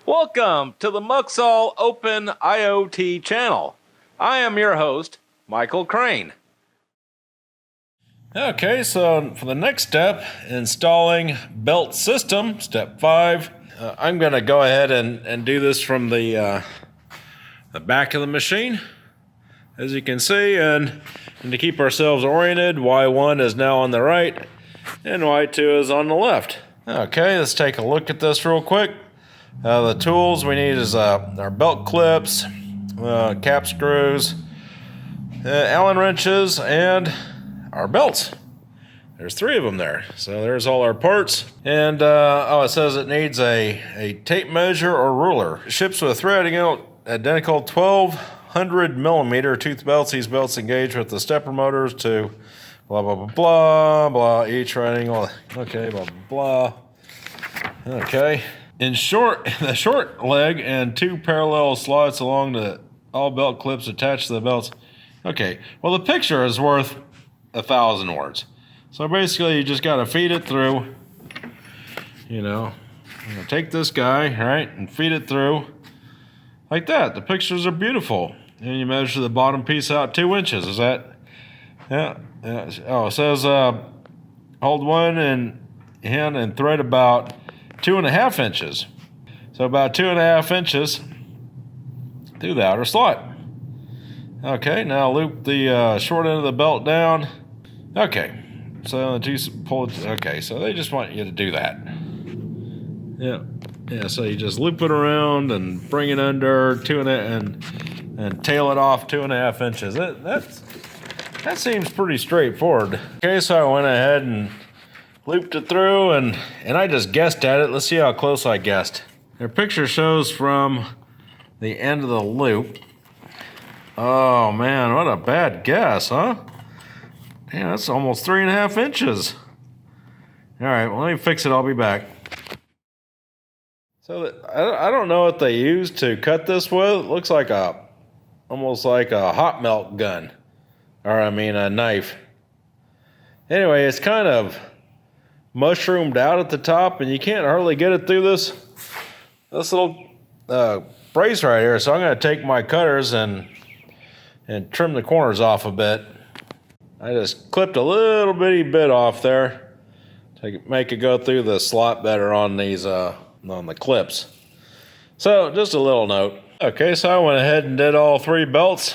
Welcome to the Muxall Open IoT channel. I am your host, Michael Klein. Okay, so for the next step, installing belt system, step 5. I'm going to go ahead and do this from the back of the machine, as you can see, and to keep ourselves oriented, Y1 is now on the right, and Y2 is on the left. Okay, let's take a look at this real quick. The tools we need is our belt clips, cap screws, Allen wrenches, and our belts. There's 3 of them there. So there's all our parts. And it says it needs a tape measure or ruler. It ships with threading out identical 1200 millimeter tooth belts. These belts engage with the stepper motors to blah blah blah blah blah. Each running okay, blah blah blah. Okay. In short, the short leg and 2 parallel slots along all belt clips attached to the belts. Okay, well, the picture is worth 1,000 words. So basically, you just got to feed it through. Take this guy, right, and feed it through like that. The pictures are beautiful. And you measure the bottom piece out 2 inches. Is that? Yeah. Oh, it says hold one in hand and thread about 2.5 inches. So about 2.5 inches through the outer slot. Okay, now loop the short end of the belt down. Okay, so pull it. Okay, so they just want you to do that. Yeah. So you just loop it around and bring it under and tail it off 2.5 inches. That seems pretty straightforward. Okay, so I went ahead and looped it through, and I just guessed at it. Let's see how close I guessed. Their picture shows from the end of the loop. Oh man, what a bad guess, huh? Damn, that's almost 3.5 inches. All right, well, let me fix it. I'll be back. So I don't know what they use to cut this with. It looks like almost like a hot melt gun, or a knife. Anyway, it's kind of mushroomed out at the top, and you can't hardly get it through this little brace right here. So I'm going to take my cutters and trim the corners off a bit. I just clipped a little bitty bit off there to make it go through the slot better on these on the clips. So just a little note. Okay, so I went ahead and did all 3 belts,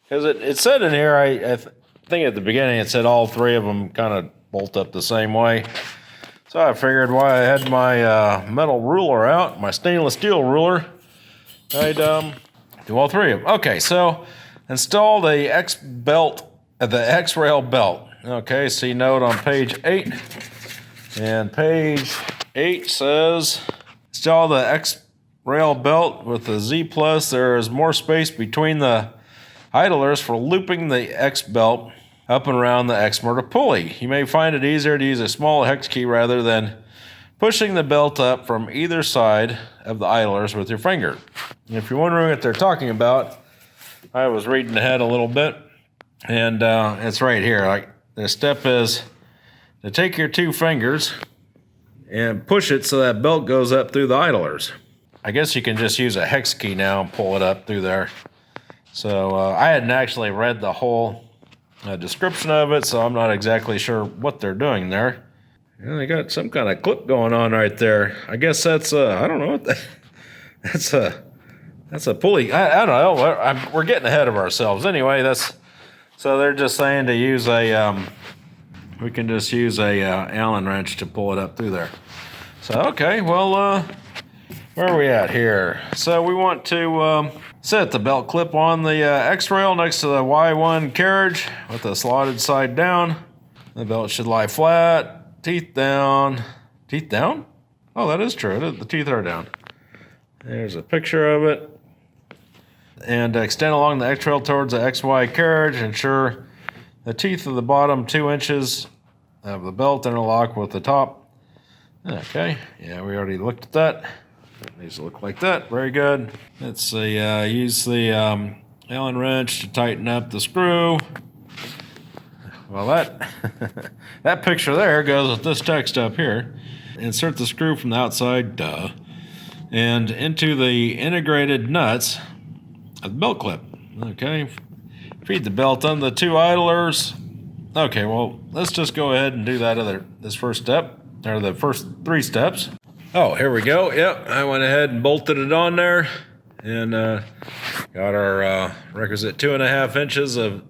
because it said in here, I think at the beginning it said all 3 of them kind of bolt up the same way. So I figured while I had my metal ruler out, my stainless steel ruler, I'd do all 3 of them. Okay, so install the X-rail belt. Okay, see note on page 8. And page 8 says, install the X-rail belt with the Z+. There is more space between the idlers for looping the X belt up and around the X motor pulley. You may find it easier to use a small hex key rather than pushing the belt up from either side of the idlers with your finger. And if you're wondering what they're talking about, I was reading ahead a little bit, and it's right here. Like, the step is to take your 2 fingers and push it so that belt goes up through the idlers. I guess you can just use a hex key now and pull it up through there. So I hadn't actually read the whole description of it, so I'm not exactly sure what they're doing there. Yeah, they got some kind of clip going on right there. I guess that's I don't know what that's a pulley. I don't know. We're getting ahead of ourselves. Anyway, so they're just saying to use we can just use a Allen wrench to pull it up through there. So okay, well, where are we at here? So we want to set the belt clip on the X-rail next to the Y1 carriage with the slotted side down. The belt should lie flat, teeth down. Teeth down? Oh, that is true. The teeth are down. There's a picture of it. And extend along the X-rail towards the XY carriage. Ensure the teeth of the bottom 2 inches of the belt interlock with the top. Okay, yeah, we already looked at that. It needs to look like that. Very good. Let's see, use the Allen wrench to tighten up the screw. Well, that picture there goes with this text up here. Insert the screw from the outside, duh. and into the integrated nuts of the belt clip. Okay, feed the belt on the 2 idlers. Okay, well, let's just go ahead and do this first step, or the first 3 steps. Oh, here we go. Yep, I went ahead and bolted it on there, and got our requisite 2.5 inches of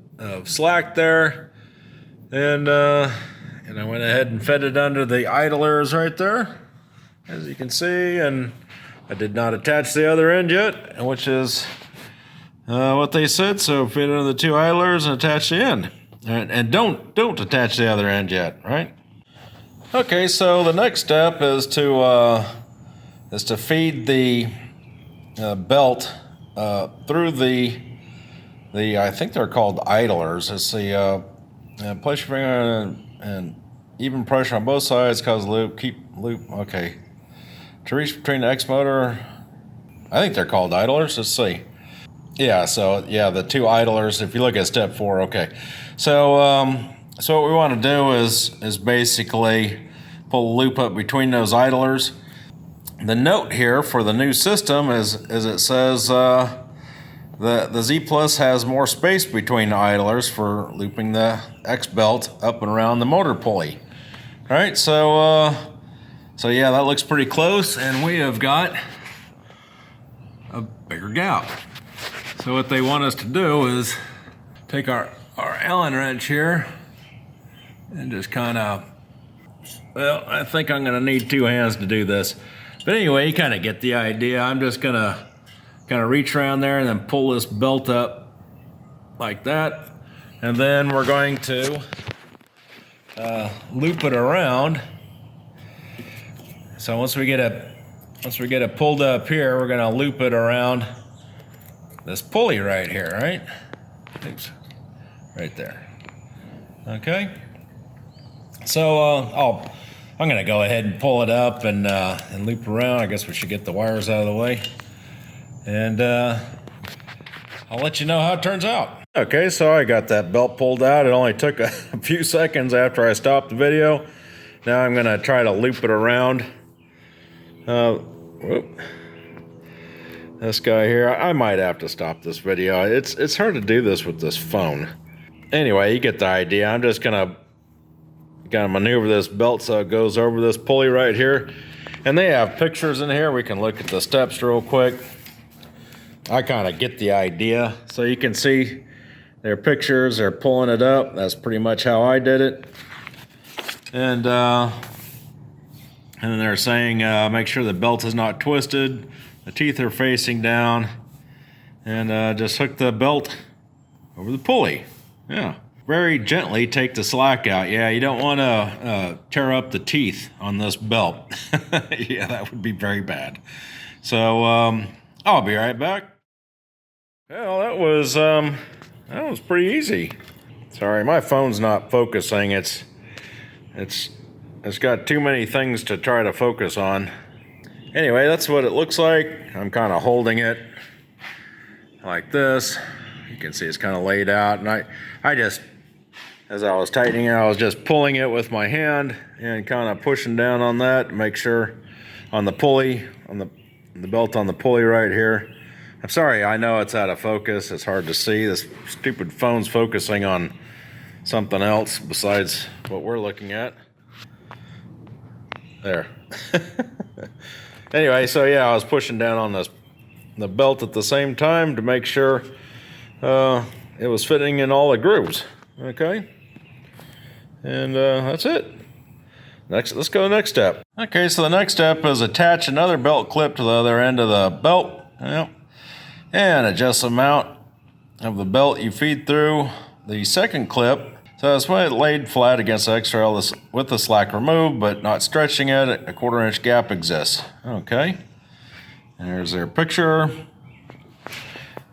slack there, and I went ahead and fed it under the idlers right there, as you can see, and I did not attach the other end yet, which is what they said. So fit under the 2 idlers and attach the end. And don't attach the other end yet, right? Okay, so the next step is to feed the belt through the I think they're called idlers. It's the place your finger and even pressure on both sides cause loop. Keep loop. Okay, to reach between the X motor. I think they're called idlers. Let's see. Yeah, so yeah, the 2 idlers. If you look at step 4, okay. So what we want to do is basically pull a loop up between those idlers. The note here for the new system is it says the Z Plus has more space between the idlers for looping the X belt up and around the motor pulley. All right, so yeah, that looks pretty close, and we have got a bigger gap. So what they want us to do is take our Allen wrench here and just kind of, well, I think I'm gonna need 2 hands to do this. But anyway, you kind of get the idea. I'm just gonna kind of reach around there and then pull this belt up like that. And then we're going to loop it around. So once we get it pulled up here, we're gonna loop it around this pulley right here, right? Oops, right there. Okay. So I'm gonna go ahead and pull it up and loop around. I guess we should get the wires out of the way, and I'll let you know how it turns out. Okay, so I got that belt pulled out. It only took a few seconds after I stopped the video. Now I'm gonna try to loop it around. Whoop. This guy here, I might have to stop this video. It's hard to do this with this phone. Anyway, you get the idea. I'm just gonna maneuver this belt so it goes over this pulley right here. And they have pictures in here. We can look at the steps real quick. I kind of get the idea. So you can see their pictures, they're pulling it up. That's pretty much how I did it. And then they're saying make sure the belt is not twisted. The teeth are facing down, and just hook the belt over the pulley. Yeah, very gently take the slack out. Yeah, you don't want to tear up the teeth on this belt. Yeah, that would be very bad. So I'll be right back. Well, that was pretty easy. Sorry, my phone's not focusing. It's got too many things to try to focus on. Anyway, that's what it looks like. I'm kind of holding it like this. You can see it's kind of laid out, and I just, as I was tightening it, I was just pulling it with my hand and kind of pushing down on that to make sure on the pulley, on the belt on the pulley right here. I'm sorry, I know it's out of focus. It's hard to see. This stupid phone's focusing on something else besides what we're looking at. There. Anyway, so yeah, I was pushing down on the belt at the same time to make sure it was fitting in all the grooves. Okay, and that's it. Let's go to the next step. Okay, so the next step is attach another belt clip to the other end of the belt. Yep. And adjust the mount of the belt you feed through the second clip. So it's when it laid flat against the XXL with the slack removed, but not stretching it. A 1/4 inch gap exists. Okay. And there's their picture.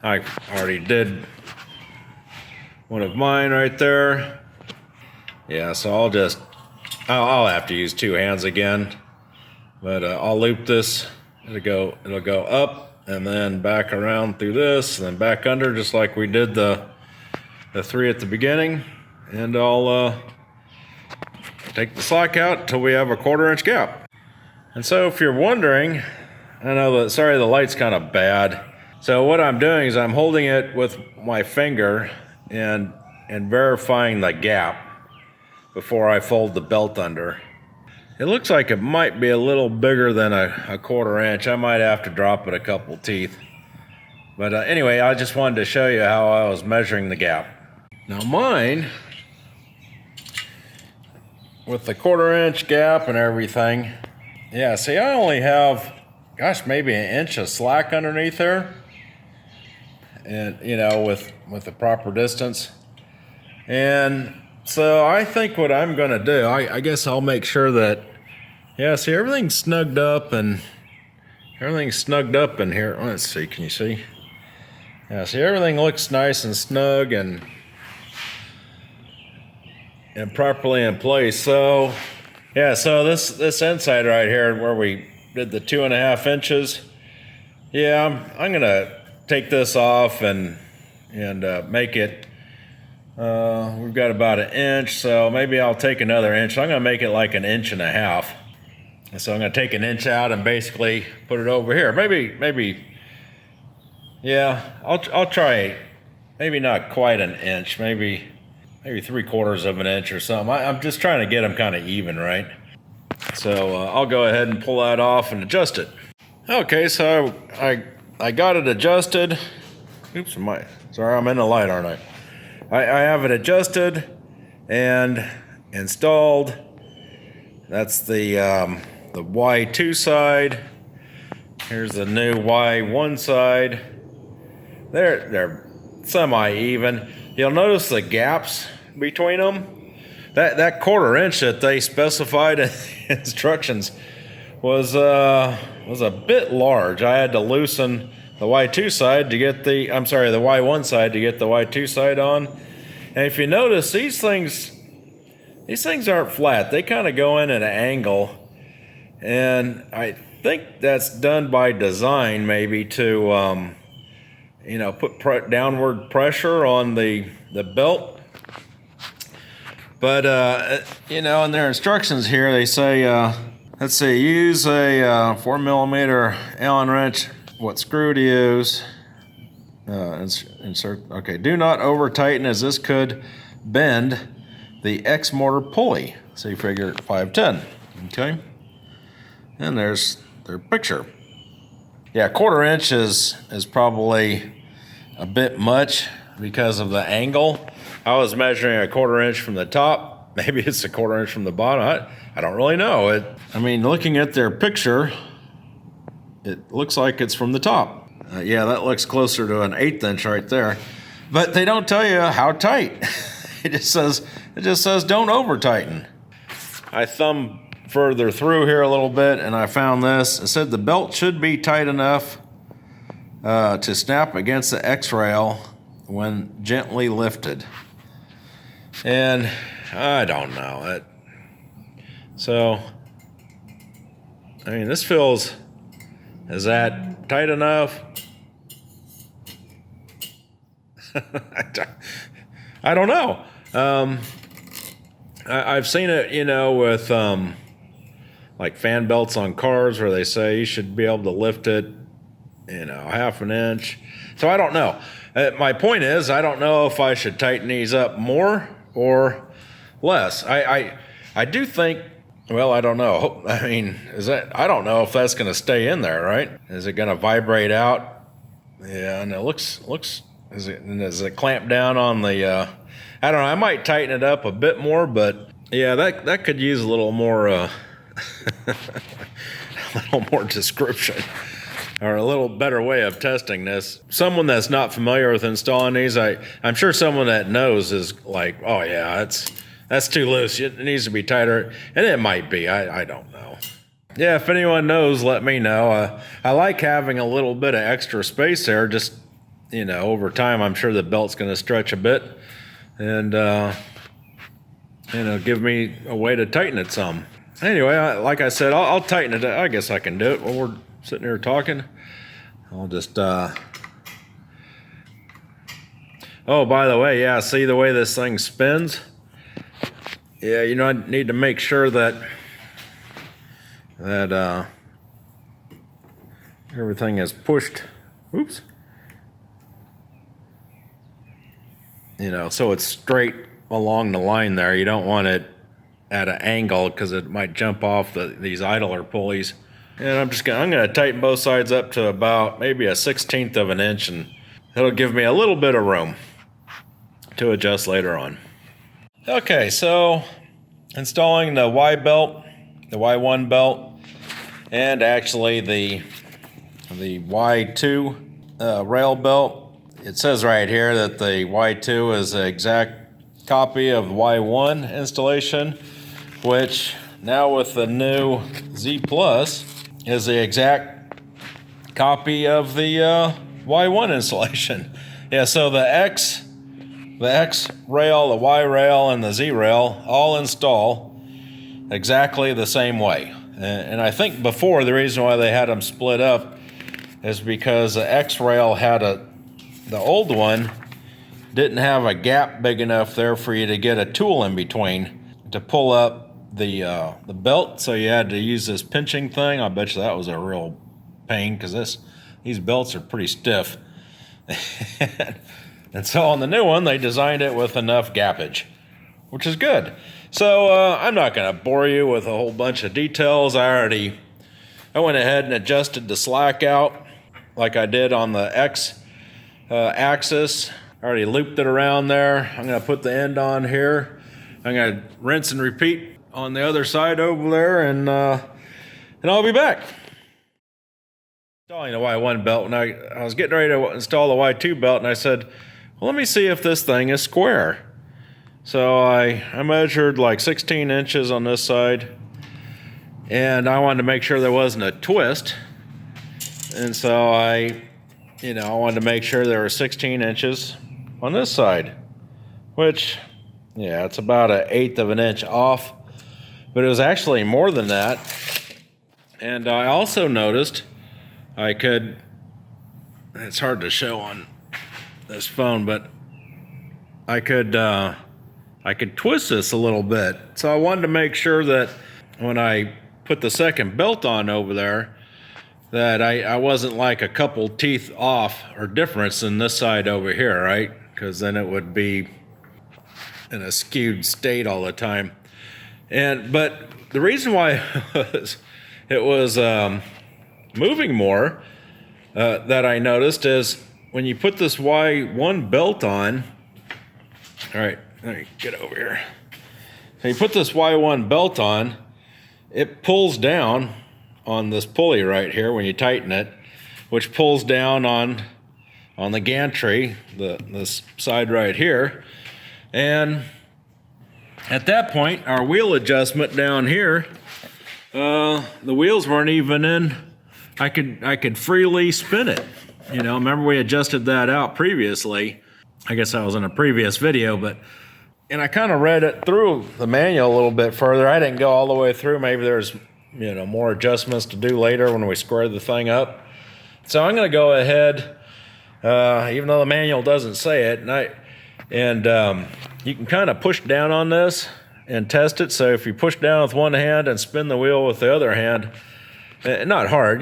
I already did one of mine right there. Yeah, so I'll have to use 2 hands again, but I'll loop this. It'll go up and then back around through this and then back under, just like we did the 3 at the beginning. And I'll take the slack out until we have a 1/4 inch gap. And so if you're wondering I know that, sorry, the light's kind of bad. So what I'm doing is I'm holding it with my finger and verifying the gap before I fold the belt under. It looks like it might be a little bigger than a 1/4 inch. I might have to drop it a couple teeth. But anyway, I just wanted to show you how I was measuring the gap. Now mine, with the 1/4 inch gap and everything, yeah, see, I only have, gosh, maybe an inch of slack underneath there. And, you know, with the proper distance. And so I think what I'm going to do, I guess I'll make sure that, yeah, see, everything's snugged up and everything's snugged up in here. Let's see, can you see? Yeah, see, everything looks nice and snug and properly in place. So, yeah, so this inside right here where we did the 2.5 inches, yeah, I'm going to take this off and make it, we've got about 1 inch, so maybe I'll take another inch. I'm going to make it like 1.5 inches. And so I'm going to take 1 inch out and basically put it over here. Maybe, yeah, I'll try, maybe not quite 1 inch, maybe 3/4 of an inch or something. I'm just trying to get them kind of even, right? So I'll go ahead and pull that off and adjust it. Okay, so I got it adjusted. Oops, sorry, I'm in the light, aren't I? I have it adjusted and installed. That's the Y2 side. Here's the new Y1 side. They're semi-even. You'll notice the gaps between them. That 1/4 inch that they specified in the instructions was a bit large. I had to loosen the Y2 side to get the Y1 side to get the Y2 side on. And if you notice, these things aren't flat. They kind of go in at an angle. And I think that's done by design, maybe to, put downward pressure on the belt. But, in their instructions here, they say, let's see, use a 4mm Allen wrench. What screw to use? Insert. Okay, do not over tighten as this could bend the X mortar pulley. So you figure 510. Okay, and there's their picture. Yeah, 1/4 inch is probably a bit much because of the angle. I was measuring a 1/4 inch from the top. Maybe it's a 1/4 inch from the bottom. I don't really know. Looking at their picture, it looks like it's from the top. Yeah, that looks closer to 1/8 inch right there. But they don't tell you how tight. It just says don't over tighten. I thumbed further through here a little bit and I found this. It said the belt should be tight enough to snap against the X rail when gently lifted. And I don't know. This feels, is that tight enough? I don't know. I've seen it, with like fan belts on cars where they say you should be able to lift it, 1/2 inch. So I don't know. My point is, I don't know if I should tighten these up more or less. I do think, well, I don't know. I don't know if that's going to stay in there, right? Is it going to vibrate out? Yeah, and it looks, is it clamped down on the, I don't know, I might tighten it up a bit more, but yeah, that could use a little more, a little more description. Or a little better way of testing this. Someone that's not familiar with installing these, I'm sure someone that knows is like, oh yeah, that's too loose. It needs to be tighter. And it might be. I don't know. Yeah, if anyone knows, let me know. I like having a little bit of extra space there. Just, over time, I'm sure the belt's going to stretch a bit. And, give me a way to tighten it some. Anyway, like I said, I'll tighten it. I guess I can do it while we're sitting here talking. I'll just, oh, by the way, yeah, see the way this thing spins? Yeah, I need to make sure that everything is pushed, oops, you know, so it's straight along the line there. You don't want it at an angle because it might jump off these idler pulleys. And I'm gonna tighten both sides up to about maybe a 1/16 of an inch, and it'll give me a little bit of room to adjust later on. Okay, so installing the Y belt, the Y1 belt, and actually the Y2 rail belt. It says right here that the Y2 is the exact copy of the Y1 installation, which now with the new Z Plus is the exact copy of the Y1 installation. Yeah, so the X rail, the Y rail, and the Z rail all install exactly the same way. And I think before the reason why they had them split up is because the X rail had the old one didn't have a gap big enough there for you to get a tool in between to pull up the belt, so you had to use this pinching thing. I bet you that was a real pain because these belts are pretty stiff. And so on the new one, they designed it with enough gappage, which is good. So I'm not going to bore you with a whole bunch of details. I went ahead and adjusted the slack out like I did on the X axis. I already looped it around there. I'm going to put the end on here. I'm going to rinse and repeat on the other side over there, and I'll be back. Installing the Y1 belt, and I was getting ready to install the Y2 belt, and I said, well, let me see if this thing is square. So I measured like 16 inches on this side, and I wanted to make sure there wasn't a twist. And so I wanted to make sure there were 16 inches on this side, which, yeah, it's about 1/8 of an inch off, but it was actually more than that. And I also noticed it's hard to show on this phone, but I could twist this a little bit. So I wanted to make sure that when I put the second belt on over there, that I wasn't like a couple teeth off or difference in this side over here, right? Because then it would be in a skewed state all the time. But the reason why it was moving more that I noticed is when you put this Y1 belt on. All right, let me get over here. So you put this Y1 belt on, it pulls down on this pulley right here when you tighten it, which pulls down on the gantry, this side right here. And at that point, our wheel adjustment down here, the wheels weren't even in. I could freely spin it. You know, remember we adjusted that out previously. I guess that was in a previous video, and I kind of read it through the manual a little bit further. I didn't go all the way through. Maybe there's, more adjustments to do later when we square the thing up. So I'm going to go ahead, even though the manual doesn't say it, and you can kind of push down on this and test it. So if you push down with one hand and spin the wheel with the other hand, not hard,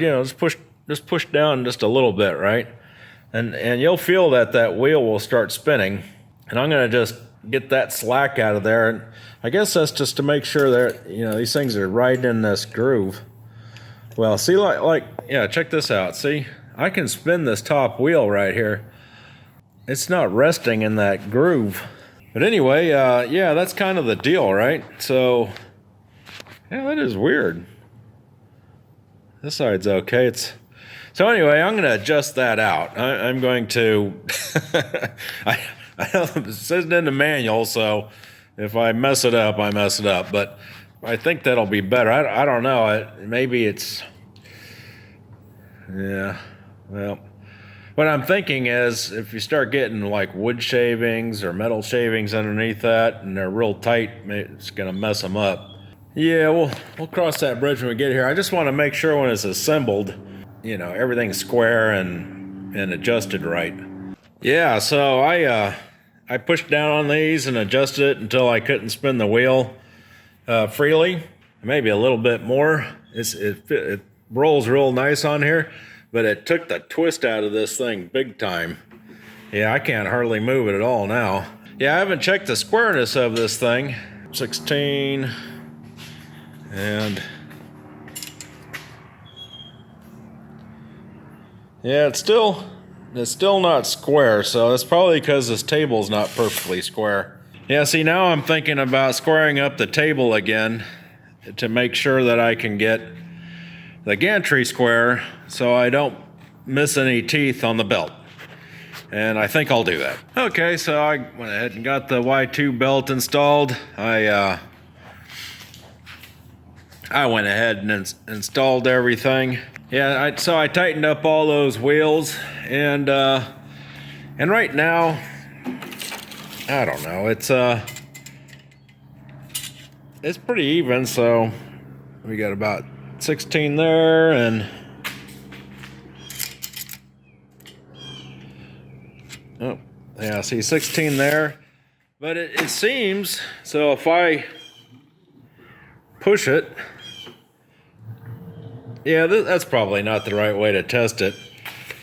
just push down just a little bit, right? And you'll feel that wheel will start spinning. And I'm going to just get that slack out of there. And I guess that's just to make sure that, these things are right in this groove. Well, see, check this out. See, I can spin this top wheel right here. It's not resting in that groove. But anyway, yeah, that's kind of the deal, right? So, yeah, that is weird. This side's okay. So anyway, I'm going to adjust that out. I'm going to, I don't, it says it in the manual, so if I mess it up, I mess it up. But I think that'll be better. I don't know. Maybe it's, yeah, well, what I'm thinking is if you start getting like wood shavings or metal shavings underneath that and they're real tight, it's going to mess them up. Yeah, we'll cross that bridge when we get here. I just want to make sure when it's assembled, everything's square and adjusted right. Yeah, so I pushed down on these and adjusted it until I couldn't spin the wheel freely, maybe a little bit more. It rolls real nice on here. but it took the twist out of this thing big time. Yeah, I can't hardly move it at all now. Yeah, I haven't checked the squareness of this thing. 16 and yeah, it's still not square, so it's probably because this table's not perfectly square. Yeah, see, now I'm thinking about squaring up the table again to make sure that I can get the gantry square so I don't miss any teeth on the belt. And I think I'll do that. Okay, so I went ahead and got the Y2 belt installed. I went ahead and installed everything. Yeah, so I tightened up all those wheels, and right now, I don't know, it's pretty even. So we got about 16 there, and oh yeah, see 16 there, but it seems so if I push it. Yeah, that's probably not the right way to test it.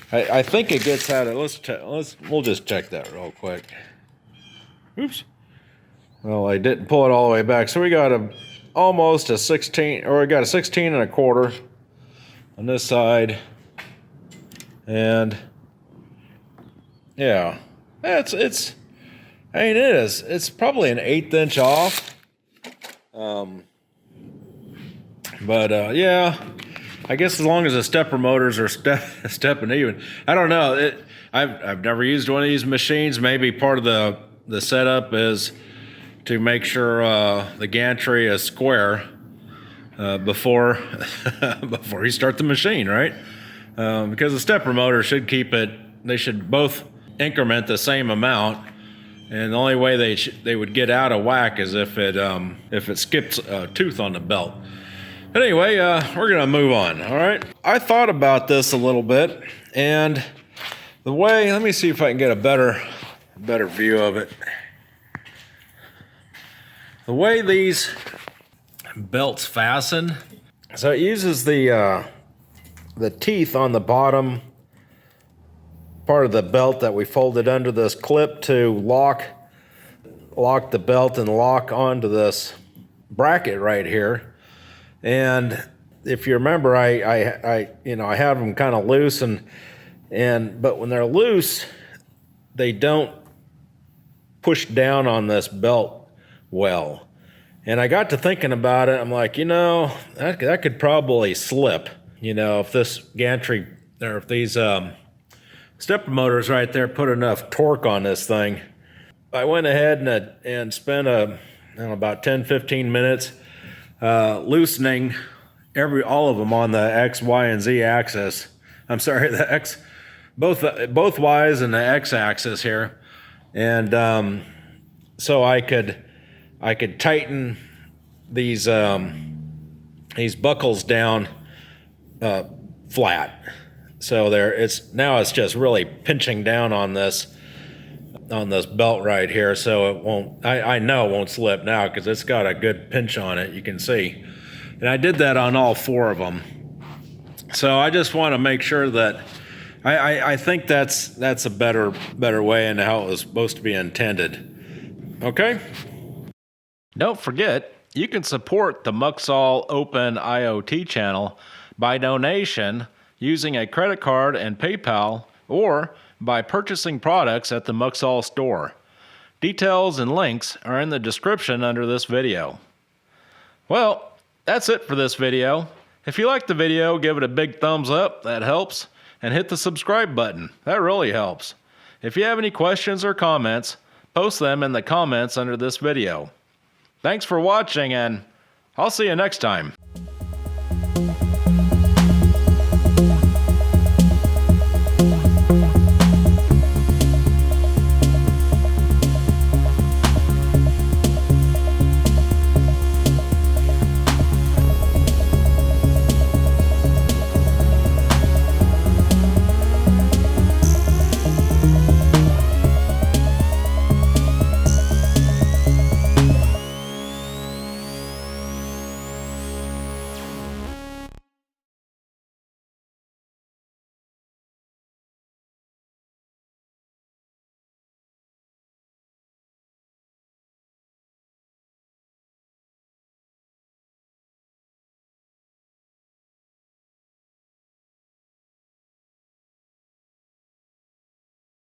I think it gets out of. We'll just check that real quick. Oops. Well, I didn't pull it all the way back, so we got almost a 16, or we got a 16 and a quarter on this side, and yeah, it's. I mean, it is. It's probably an 1/8 inch off. But yeah. I guess as long as the stepper motors are stepping even. I don't know. I've never used one of these machines. Maybe part of the setup is to make sure the gantry is square before before you start the machine, right? Because the stepper motor should keep it. They should both increment the same amount, and the only way they would get out of whack is if it skips a tooth on the belt. But anyway, we're gonna move on, all right? I thought about this a little bit, and let me see if I can get a better view of it. The way these belts fasten, so it uses the teeth on the bottom part of the belt that we folded under this clip to lock the belt and lock onto this bracket right here. And if you remember, I have them kind of loose, but when they're loose, they don't push down on this belt well. And I got to thinking about it. I'm like, that could probably slip. If this gantry or if these stepper motors right there put enough torque on this thing. I went ahead and spent about 10-15 minutes. Loosening all of them on the X, Y, and Z axis. I'm sorry, the X, both Y's and the X axis here, and so I could tighten these buckles down flat. So it's just really pinching down on this belt right here, so it won't. I know it won't slip now because it's got a good pinch on it. You can see, and I did that on all 4 of them. So I just want to make sure that I think that's a better way and how it was supposed to be intended. Okay. Don't forget, you can support the Muxall Open IoT channel by donation using a credit card and PayPal, or by purchasing products at the Muxall store. Details and links are in the description under this video. Well, that's it for this video. If you liked the video, give it a big thumbs up, that helps, and hit the subscribe button, that really helps. If you have any questions or comments, post them in the comments under this video. Thanks for watching, and I'll see you next time.